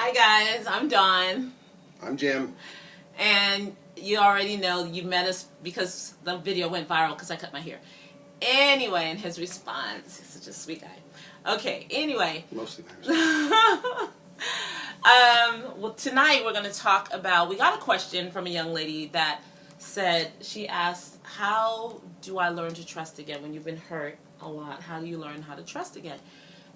Hi guys, I'm Dawn. I'm Jim. And you already know you met us because the video went viral because I cut my hair. Anyway, and his response, he's such a sweet guy. Okay, anyway. Mostly nice. Well, tonight we're going to talk about, we got a question from a young lady that said, she asked, how do I learn to trust again when you've been hurt a lot? How do you learn how to trust again?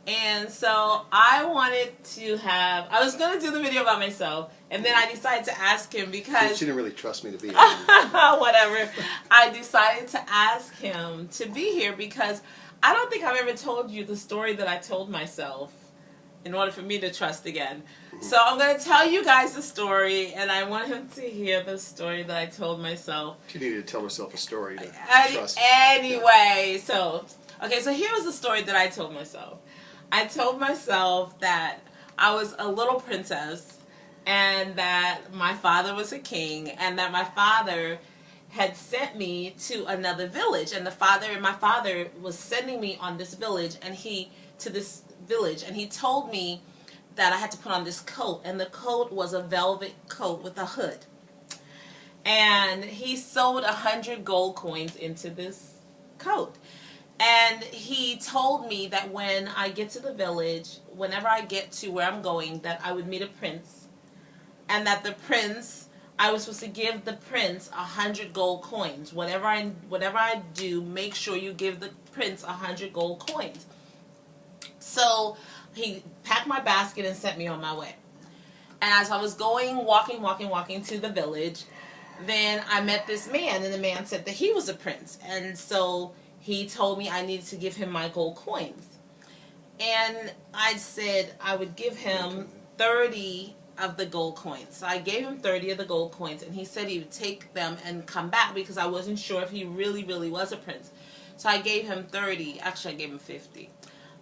And so I wanted to have, I was going to do the video by myself, and then I decided to ask him because... She didn't really trust me to be here. Whatever. I decided to ask him to be here because I don't think I've ever told you the story that I told myself in order for me to trust again. So I'm going to tell you guys the story, and I want him to hear the story that I told myself. She needed to tell herself a story to trust. Anyway, so here was the story that I told myself. I told myself that I was a little princess and that my father was a king and that my father had sent me to another village, and my father was sending me on this village and he told me that I had to put on this coat, and the coat was a velvet coat with a hood. And he sewed 100 gold coins into this coat. And he told me that when I get to the village, whenever I get to where I'm going, that I would meet a prince. And that the prince, I was supposed to give the prince 100 gold coins. Whatever I do, make sure you give the prince 100 gold coins. So he packed my basket and sent me on my way. And as I was walking to the village, then I met this man, and the man said that he was a prince. And so he told me I needed to give him my gold coins. And I said I would give him 30 of the gold coins. So I gave him 30 of the gold coins, and he said he would take them and come back because I wasn't sure if he really was a prince. So I gave him 30. Actually, I gave him 50.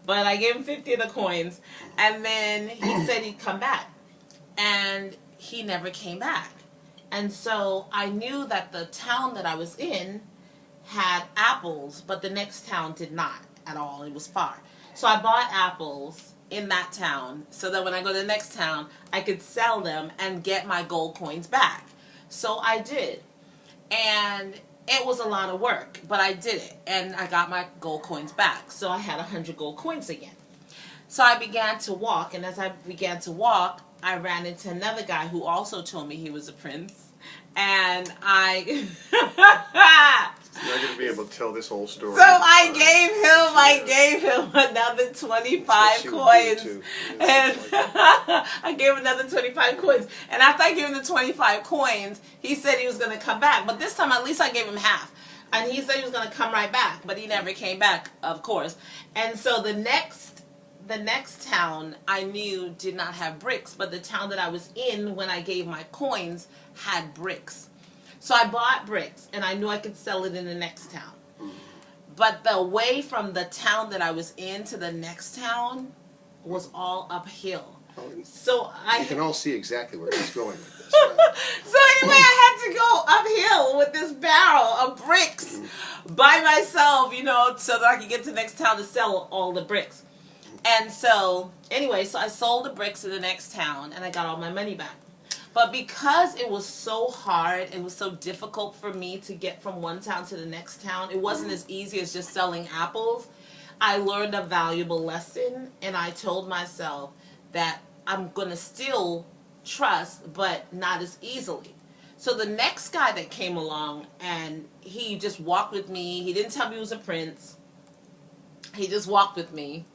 But I gave him 50 of the coins, and then he said he'd come back. And he never came back. And so I knew that the town that I was in had apples, but the next town did not at all. It was far. So I bought apples in that town so that when I go to the next town, I could sell them and get my gold coins back. So I did. And it was a lot of work, but I did it. And I got my gold coins back. So I had 100 gold coins again. So I began to walk, and as I began to walk, I ran into another guy who also told me he was a prince. And I... You're not going to be able to tell this whole story. So I gave him another 25 coins. And I gave him another 25 coins. And after I gave him the 25 coins, he said he was going to come back. But this time, at least I gave him half. And he said he was going to come right back. But he never came back, of course. And so the next town I knew did not have bricks. But the town that I was in when I gave my coins had bricks. So I bought bricks, and I knew I could sell it in the next town. But the way from the town that I was in to the next town was all uphill. So you can all see exactly where he's going with this. So anyway, I had to go uphill with this barrel of bricks by myself, so that I could get to the next town to sell all the bricks. And so, anyway, so I sold the bricks in the next town, and I got all my money back. But because it was so hard, it was so difficult for me to get from one town to the next town, it wasn't as easy as just selling apples. I learned a valuable lesson, and I told myself that I'm going to still trust, but not as easily. So the next guy that came along, and he just walked with me. He didn't tell me he was a prince. He just walked with me.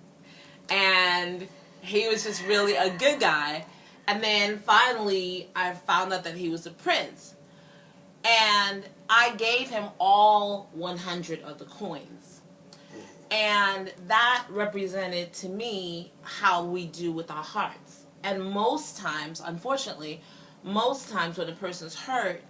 And he was just really a good guy. And then finally, I found out that he was a prince. And I gave him all 100 of the coins. And that represented to me how we do with our hearts. And most times, unfortunately, when a person's hurt,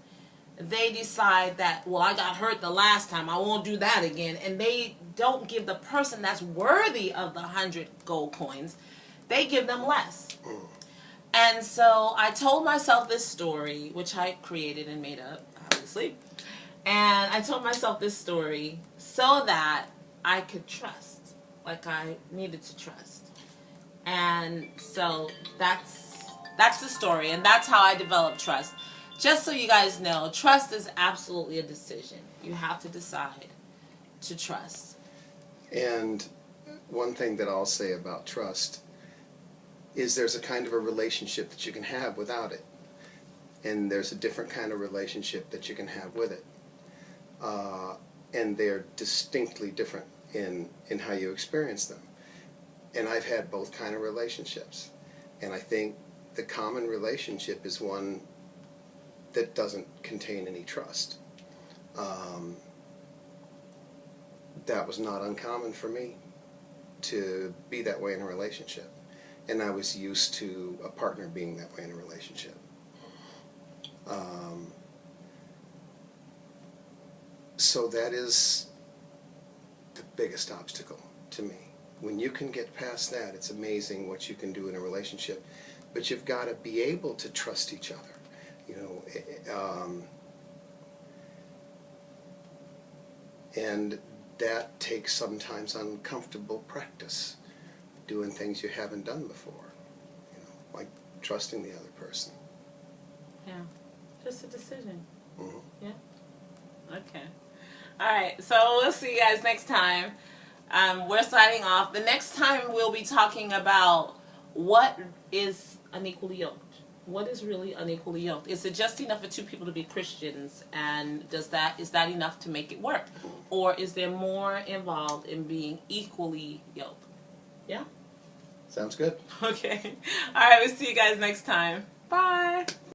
they decide that, well, I got hurt the last time, I won't do that again. And they don't give the person that's worthy of the 100 gold coins, they give them less. And so I told myself this story, which I created and made up, obviously. And I told myself this story so that I could trust, like I needed to trust. And so that's That's the story, and that's how I developed trust. Just so you guys know, trust is absolutely a decision. You have to decide to trust. And one thing that I'll say about trust is there's a kind of a relationship that you can have without it. And there's a different kind of relationship that you can have with it. And they're distinctly different in how you experience them. And I've had both kind of relationships. And I think the common relationship is one that doesn't contain any trust. That was not uncommon for me to be that way in a relationship. And I was used to a partner being that way in a relationship. So that is the biggest obstacle to me. When you can get past that, it's amazing what you can do in a relationship. But you've got to be able to trust each other. You know, and that takes sometimes uncomfortable practice, doing things you haven't done before, you know, like trusting the other person. Yeah, just a decision. Mm-hmm. Yeah. Okay. All right. So we'll see you guys next time. We're signing off. The next time we'll be talking about what is unequally yoked. What is really unequally yoked? Is it just enough for two people to be Christians, and is that enough to make it work, or is there more involved in being equally yoked? Yeah. Sounds good. Okay. All right. We'll see you guys next time. Bye.